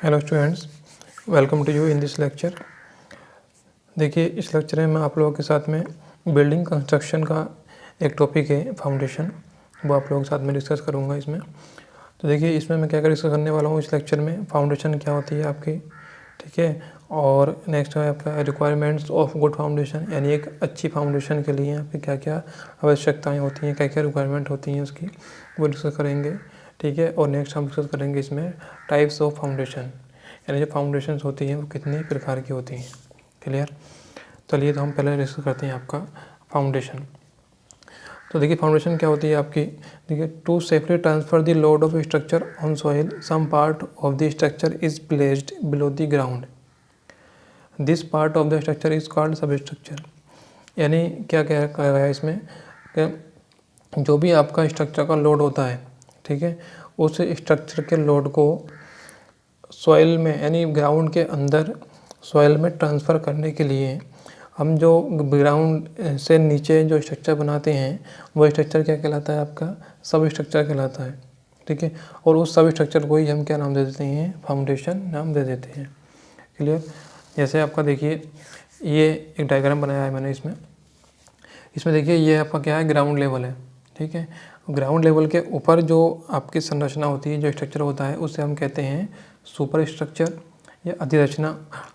Hello students, welcome to you in this lecture. देखिए, इस lecture में मैं आप लोगों के साथ में बिल्डिंग कंस्ट्रक्शन का एक टॉपिक है फाउंडेशन, वो आप लोगों के साथ में डिस्कस करूँगा इसमें। तो देखिए, इसमें मैं क्या क्या डिस्कस करने वाला हूँ इस लेक्चर में। फाउंडेशन क्या होती है आपकी, ठीक है, और नेक्स्ट है आपका रिक्वायरमेंट्स ऑफ गुड फाउंडेशन, यानी एक अच्छी फाउंडेशन के लिए आपकी क्या क्या आवश्यकताएँ होती हैं, क्या क्या रिक्वायरमेंट होती हैं उसकी, वो डिस्कस करेंगे, ठीक है। और नेक्स्ट हम डिस्कस करेंगे इसमें टाइप्स ऑफ फाउंडेशन, यानी जो फाउंडेशन होती हैं वो कितने प्रकार की होती हैं। क्लियर। चलिए, तो हम पहले डिस्कस करते हैं आपका फाउंडेशन। तो देखिए, फाउंडेशन क्या होती है आपकी। देखिए, to safely transfer the load of structure on soil, some part of the structure is placed below the ground, this part of the structure is called substructure. यानी क्या क्या कहा गया है इसमें कि जो भी आपका स्ट्रक्चर का लोड होता है, ठीक है, उस स्ट्रक्चर के लोड को सॉइल में यानी ग्राउंड के अंदर सॉइल में ट्रांसफ़र करने के लिए हम जो ग्राउंड से नीचे जो स्ट्रक्चर बनाते हैं वो स्ट्रक्चर क्या कहलाता है आपका, सब स्ट्रक्चर कहलाता है, ठीक है। और उस सब स्ट्रक्चर को ही हम क्या नाम दे देते हैं, फाउंडेशन नाम दे देते हैं। क्लियर। जैसे आपका देखिए, ये एक डायग्राम बनाया है मैंने इसमें देखिए, ये आपका क्या है, ग्राउंड लेवल है, ठीक है। ग्राउंड लेवल के ऊपर जो आपकी संरचना होती है, जो स्ट्रक्चर होता है, उसे हम कहते हैं सुपर स्ट्रक्चर या अधिरचना।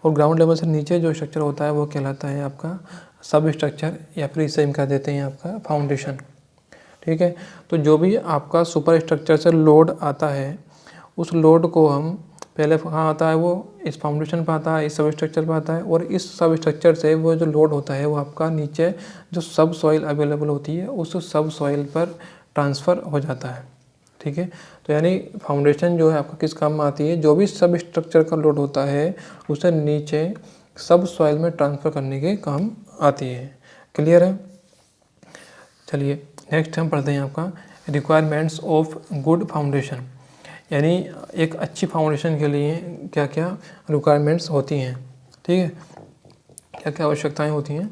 और ग्राउंड लेवल से नीचे जो स्ट्रक्चर होता है वो कहलाता है आपका सब स्ट्रक्चर, या फिर इसे हम कह देते हैं आपका फाउंडेशन, ठीक है। तो जो भी आपका सुपर स्ट्रक्चर से लोड आता है, उस लोड को हम पहले कहाँ आता है, वो इस फाउंडेशन पर आता है, इस सब स्ट्रक्चर पर आता है। और इस सब स्ट्रक्चर से वो जो लोड होता है वो आपका नीचे जो सब सॉइल अवेलेबल होती है उस सब सॉइल पर ट्रांसफ़र हो जाता है, ठीक है। तो यानी फाउंडेशन जो है आपका किस काम में आती है, जो भी सब स्ट्रक्चर का लोड होता है उसे नीचे सब सॉइल में ट्रांसफ़र करने के काम आती है। क्लियर है। चलिए, नेक्स्ट हम पढ़ते हैं आपका रिक्वायरमेंट्स ऑफ गुड फाउंडेशन, यानी एक अच्छी फाउंडेशन के लिए क्या क्या रिक्वायरमेंट्स होती हैं, ठीक है, क्या क्या आवश्यकताएँ होती हैं।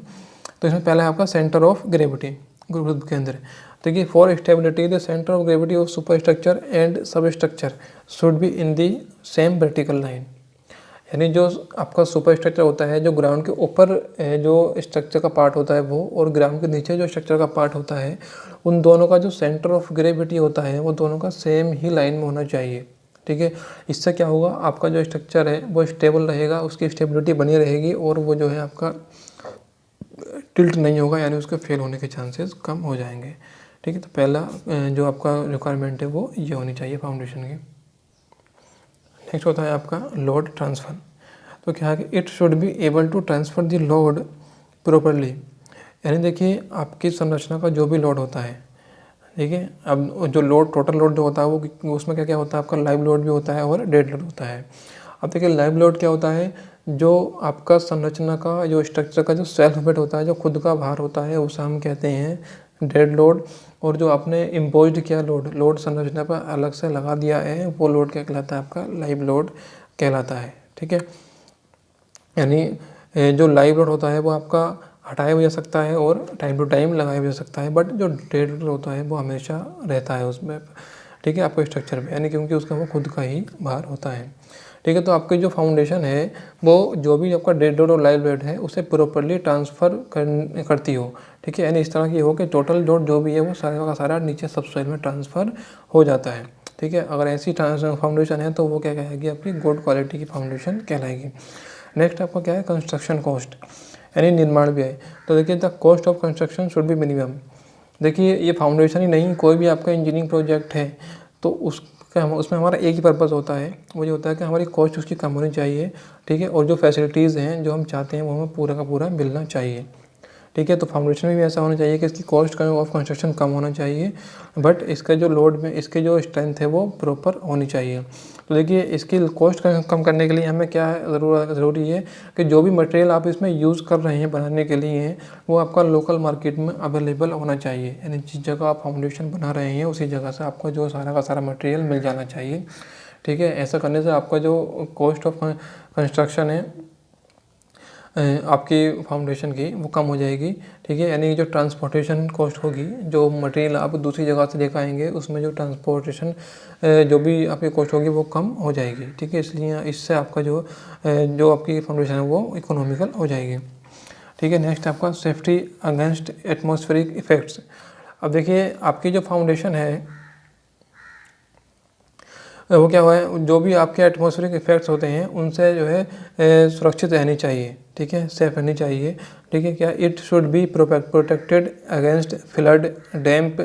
तो इसमें पहला है आपका सेंटर ऑफ ग्रेविटी, गुरुत्व केंद्र। देखिए, for stability the centre of gravity of superstructure and substructure should be in the same vertical line. यानी जो आपका सुपर स्ट्रक्चर होता है, जो ग्राउंड के ऊपर जो स्ट्रक्चर का पार्ट होता है वो, और ग्राउंड के नीचे जो स्ट्रक्चर का पार्ट होता है, उन दोनों का जो सेंटर ऑफ ग्रेविटी होता है वो दोनों का सेम ही लाइन में होना चाहिए, ठीक है। इससे क्या होगा, आपका जो स्ट्रक्चर है वो स्टेबल रहेगा, उसकी स्टेबिलिटी बनी रहेगी, और वो जो है आपका टिल्ट नहीं होगा, यानी उसके फेल होने के चांसेस कम हो जाएंगे, ठीक है। तो पहला जो आपका रिक्वायरमेंट है वो ये होनी चाहिए फाउंडेशन की। नेक्स्ट होता है आपका लोड ट्रांसफ़र। तो क्या है कि it should be able to transfer the load properly. यानी देखिए, आपकी संरचना का जो भी लोड होता है, ठीक है, अब जो लोड टोटल लोड जो होता है वो उसमें क्या क्या होता है, आपका लाइव लोड भी होता है और डेड लोड होता है। अब देखिए, लाइव लोड क्या होता है, जो आपका संरचना का जो स्ट्रक्चर का जो सेल्फ वेट होता है, जो खुद का भार होता है, उसे हम कहते हैं डेड लोड। और जो आपने इम्पोज्ड किया लोड संरचना पर अलग से लगा दिया है, वो लोड क्या कहलाता है, आपका लाइव लोड कहलाता है, ठीक है। यानी जो लाइव लोड होता है वो आपका हटाया भी जा सकता है और टाइम टू टाइम लगाया भी जा सकता है, बट जो डेड लोड होता है वो हमेशा रहता है उसमें, ठीक है, आपको स्ट्रक्चर में, यानी क्योंकि उसका वो खुद का ही भार होता है, ठीक है। तो आपकी जो फाउंडेशन है वो जो भी आपका डेड लोड और लाइव लोड है उसे प्रॉपर्ली ट्रांसफ़र करती हो, ठीक है। यानी इस तरह की हो कि टोटल लोड जो भी है वो सारा का सारा नीचे सब सॉइल में ट्रांसफ़र हो जाता है, ठीक है। अगर ऐसी फाउंडेशन है तो वो क्या कहेगी, आपकी गुड क्वालिटी की फाउंडेशन कहलाएगी। नेक्स्ट आपका क्या है, कंस्ट्रक्शन कॉस्ट, यानी निर्माण व्यय। तो देखिए, the cost of construction should be minimum. देखिए, ये फाउंडेशन ही नहीं, कोई भी आपका इंजीनियरिंग प्रोजेक्ट है तो उसमें हमारा एक ही पर्पज़ होता है, वो ये होता है कि हमारी कॉस्ट उसकी कम होनी चाहिए, ठीक है। और जो फैसिलिटीज़ हैं जो हम चाहते हैं वो हमें पूरा का पूरा मिलना चाहिए, ठीक है। तो फाउंडेशन में भी ऐसा होना चाहिए कि इसकी कॉस्ट ऑफ कंस्ट्रक्शन कम होना चाहिए, बट इसका जो लोड में इसके जो स्ट्रेंथ है वो प्रॉपर होनी चाहिए। तो देखिए, इसकी कॉस्ट कम करने के लिए हमें क्या है, ज़रूरी है कि जो भी मटेरियल आप इसमें यूज़ कर रहे हैं बनाने के लिए, वो आपका लोकल मार्केट में अवेलेबल होना चाहिए। यानी जिस जगह आप फाउंडेशन बना रहे हैं उसी जगह से आपको जो सारा का सारा मटेरियल मिल जाना चाहिए, ठीक है। ऐसा करने से आपका जो कॉस्ट ऑफ कंस्ट्रक्शन है आपकी फाउंडेशन की वो कम हो जाएगी, ठीक है। यानी जो ट्रांसपोर्टेशन कॉस्ट होगी, जो मटेरियल आप दूसरी जगह से लेकर आएंगे उसमें जो ट्रांसपोर्टेशन जो भी आपकी कॉस्ट होगी वो कम हो जाएगी, ठीक है। इसलिए इससे आपका जो आपकी फाउंडेशन है वो इकोनॉमिकल हो जाएगी, ठीक है। नेक्स्ट आपका सेफ्टी अगेंस्ट एटमॉस्फेरिक इफेक्ट्स। अब देखिए आपकी जो फाउंडेशन है वो क्या हुआ है, जो भी आपके एटमॉस्फेरिक इफेक्ट्स होते हैं उनसे जो है सुरक्षित रहनी चाहिए, ठीक है, सेफ रहनी चाहिए, ठीक है। क्या it should be protected against flood, damp,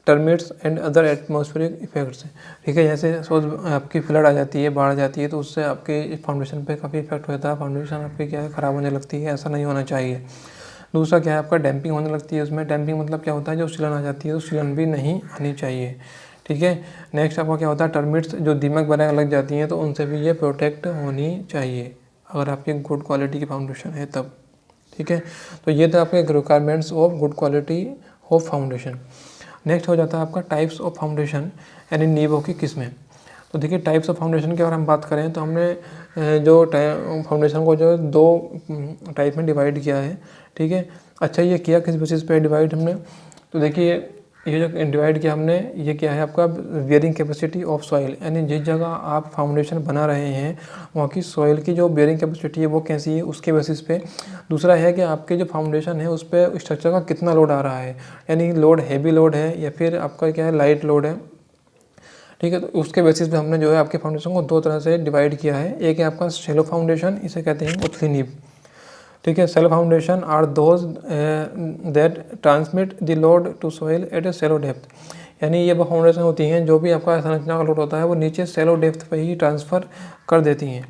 termites and other atmospheric effects, ठीक है। जैसे सपोज आपकी फ्लड आ जाती है, बाढ़ आ जाती है, तो उससे आपके फाउंडेशन पे काफ़ी इफेक्ट होता है, फाउंडेशन आपकी क्या है ख़राब होने लगती है, ऐसा नहीं होना चाहिए। दूसरा क्या है, आपका डैम्पिंग होने लगती है, उसमें डैम्पिंग मतलब क्या होता है, जो सीलन आ जाती है तो सीलन भी नहीं आनी चाहिए, ठीक है। नेक्स्ट आपका क्या होता है, टर्मिट्स, जो दीमक वगैरह लग जाती हैं तो उनसे भी ये प्रोटेक्ट होनी चाहिए अगर आपकी गुड क्वालिटी की फाउंडेशन है तब, ठीक है। तो ये था आपके requirements of good quality of foundation. Next हो जाता है आपका टाइप्स ऑफ फाउंडेशन, यानी नींवों की किस्में। तो देखिए टाइप्स ऑफ फाउंडेशन की अगर हम बात करें तो हमने जो फाउंडेशन को जो 2 टाइप में डिवाइड किया है, ठीक है। अच्छा ये किया किस बेसिस पे डिवाइड हमने, तो देखिए ये जो डिवाइड किया हमने, ये क्या है आपका बियरिंग कैपेसिटी ऑफ सॉइल, यानी जिस जगह आप फाउंडेशन बना रहे हैं वहाँ की सॉइल की जो बियरिंग कैपेसिटी है वो कैसी है उसके बेसिस पे। दूसरा है कि आपके जो फाउंडेशन है उस पर स्ट्रक्चर का कितना लोड आ रहा है, यानी लोड हैवी लोड है या फिर आपका क्या है लाइट लोड है, ठीक है। तो उसके बेसिस पे हमने जो है आपके फाउंडेशन को 2 तरह से डिवाइड किया है। एक है आपका शैलो फाउंडेशन, इसे कहते हैं उथली नींव, ठीक है। Shallow foundation are those that transmit the load to soil at a shallow depth, यानी ये वो फाउंडेशन होती हैं जो भी आपका संरचना का लोड होता है वो नीचे शैलो डेप्थ पे ही ट्रांसफ़र कर देती हैं।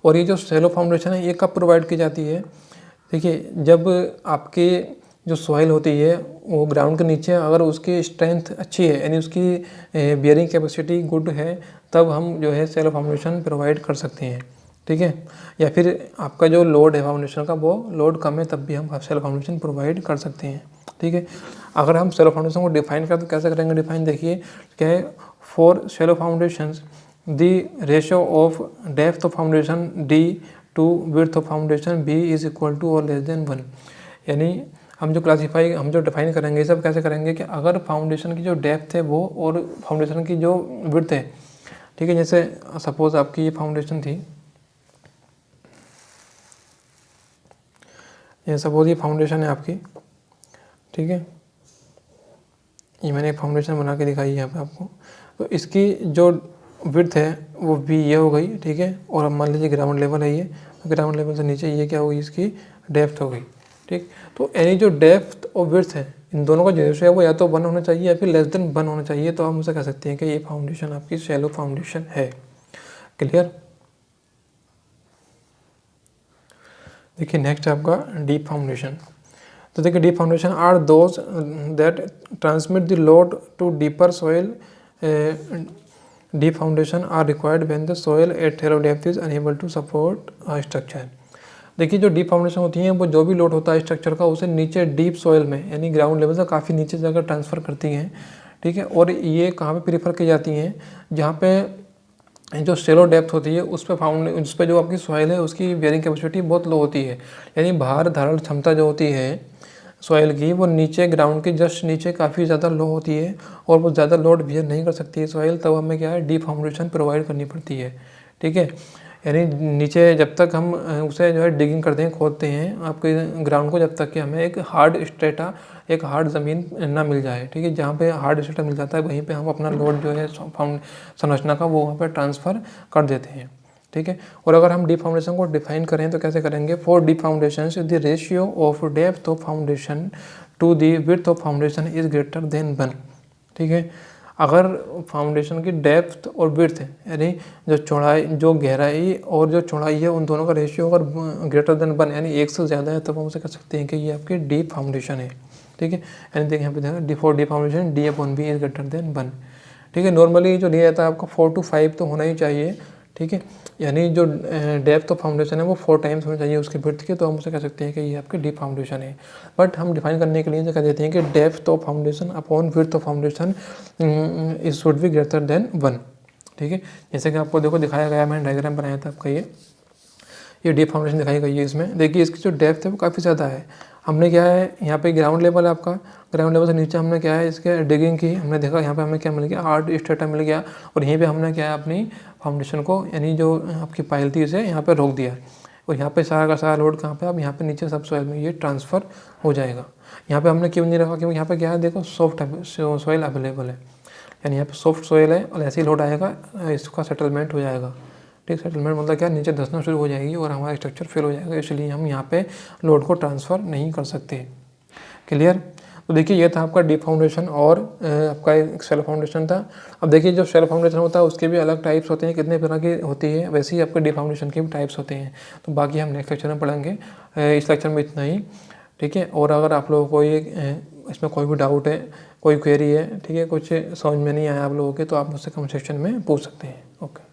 और ये जो शैलो फाउंडेशन है ये कब प्रोवाइड की जाती है, देखिए जब आपकी जो सॉइल होती है वो ग्राउंड के नीचे अगर उसकी स्ट्रेंथ अच्छी है, यानी उसकी बियरिंग कैपेसिटी गुड है, तब हम जो है शैलो फाउंडेशन प्रोवाइड कर सकते हैं, ठीक है। या फिर आपका जो लोड है फाउंडेशन का वो लोड कम है तब भी हम शैलो फाउंडेशन प्रोवाइड कर सकते हैं, ठीक है। अगर हम शैलो फाउंडेशन को डिफाइन करें तो कैसे करेंगे डिफाइन, देखिए क्या है, for shallow foundations the ratio of depth of foundation D to width of foundation B is equal to or less than 1, यानी हम जो डिफाइन करेंगे ये सब कैसे करेंगे कि अगर फाउंडेशन की जो डेप्थ है वो और फाउंडेशन की जो विड्थ है, ठीक है। जैसे सपोज आपकी ये फाउंडेशन थी, ये सपोज ये फाउंडेशन है आपकी, ठीक है। ये मैंने एक फाउंडेशन बना के दिखाई है यहाँ पे आपको, तो इसकी जो विड्थ है वो भी ये हो गई, ठीक है। और अब मान लीजिए ग्राउंड लेवल है ये, तो ग्राउंड लेवल से नीचे ये क्या होगी, इसकी डेप्थ हो गई, ठीक। तो यानी जो डेप्थ और विड्थ है इन दोनों का जो रेशियो है वो या तो 1 होना चाहिए या फिर लेस देन 1 होना चाहिए, तो हम उसे कह सकते हैं कि ये फाउंडेशन आपकी शैलो फाउंडेशन है। क्लियर। देखिए नेक्स्ट आपका डीप फाउंडेशन। तो देखिए deep foundation are those that transmit the load to deeper soil. Deep foundation are required when the soil at थेरो depth is unable to support a structure. देखिए जो deep foundation होती हैं वो जो भी लोड होता है स्ट्रक्चर का उसे नीचे डीप सॉइल में, यानी ग्राउंड लेवल से काफ़ी नीचे जाकर ट्रांसफ़र करती हैं, ठीक है। और ये कहाँ पे प्रीफर की जाती हैं, जहाँ पे जो शैलो डेप्थ होती है उस पर जो आपकी सॉइल है उसकी बेयरिंग कैपेसिटी बहुत लो होती है, यानी भार धारण क्षमता जो होती है सॉइल की वो नीचे ग्राउंड के जस्ट नीचे काफ़ी ज़्यादा लो होती है और वो ज़्यादा लोड बियर नहीं कर सकती है सॉइल, तब हमें क्या है डीप फाउंडेशन प्रोवाइड करनी पड़ती है, ठीक है। यानी नीचे जब तक हम उसे जो है डिगिंग करते हैं, खोदते हैं आपके ग्राउंड को, जब तक कि हमें एक हार्ड स्ट्रेटा, एक हार्ड ज़मीन ना मिल जाए, ठीक है। जहाँ पे हार्ड स्ट्रेटा मिल जाता है वहीं पे हम अपना लोड जो है संरचना का वो वहाँ पे ट्रांसफ़र कर देते हैं, ठीक है। और अगर हम डीप फाउंडेशन को डिफाइन करें तो कैसे करेंगे, for deep foundation the ratio of depth of foundation to the width of foundation is greater than 1, ठीक है। अगर फाउंडेशन की डेप्थ और विड्थ यानी जो चौड़ाई, जो गहराई और जो चौड़ाई है उन दोनों का रेशियो अगर ग्रेटर देन 1 यानी 1 से ज़्यादा है तब हम उसे कह सकते हैं कि ये आपकी डीप फाउंडेशन है, ठीक है। यानी देखिए यहाँ पे देखा for deep foundation D/B is greater than 1, ठीक है। नॉर्मली जो लिया जाता है आपका 4 to 5 तो होना ही चाहिए, ठीक है। यानी जो डेप्थ ऑफ फाउंडेशन है वो 4 टाइम्स होना चाहिए उसके विड्थ के, तो हम उसे कह सकते हैं कि ये आपकी डीप फाउंडेशन है। बट हम डिफाइन करने के लिए कह देते हैं कि depth of foundation upon width of foundation is should be greater than 1, ठीक है। जैसे कि आपको देखो दिखाया गया, मैंने डायग्राम बनाया था आपका, ये डीप फाउंडेशन दिखाई गई है इसमें। देखिए इसकी जो डेप्थ है वो काफ़ी ज़्यादा है। हमने क्या है यहाँ पे ग्राउंड लेवल है आपका, ग्राउंड लेवल से नीचे हमने क्या है इसके डिगिंग की, हमने देखा यहाँ पे हमें क्या मिल गया, 8 स्ट्रेटा मिल गया। और यहीं पे हमने क्या है अपनी फाउंडेशन को, यानी जो आपकी पायल थी उसे यहाँ पे रोक दिया। और यहाँ पे सारा का सारा लोड कहाँ पे, अब यहाँ पे नीचे सब सॉइल में ये ट्रांसफ़र हो जाएगा। यहाँ पे हमने क्यों नहीं रखा, क्योंकि यहाँ पे क्या है देखो सॉफ्ट सॉइल अवेलेबल है, यानी यहाँ पे सॉफ्ट सॉइल है और ऐसे ही लोड आएगा इसका सेटलमेंट हो जाएगा। ठीक, सेटलमेंट मतलब क्या, नीचे धंसना शुरू हो जाएगी और हमारा स्ट्रक्चर फेल हो जाएगा, इसलिए हम यहाँ पे लोड को ट्रांसफ़र नहीं कर सकते। क्लियर। तो देखिए ये था आपका डीप फाउंडेशन और आपका एक शेल फाउंडेशन था। अब देखिए जो शेल फाउंडेशन होता है उसके भी अलग टाइप्स होते हैं, कितने तरह की होती है, वैसे ही आपके डीप फाउंडेशन के भी टाइप्स होते हैं। तो बाकी हम नेक्स्ट लेक्चर में पढ़ेंगे। इस लेक्चर में इतना ही, ठीक है। और अगर आप लोगों को ये इसमें कोई भी डाउट है, कोई क्वेरी है, ठीक है, कुछ समझ में नहीं आया आप लोगों के, तो आप मुझसे कमेंट सेक्शन में पूछ सकते हैं। ओके।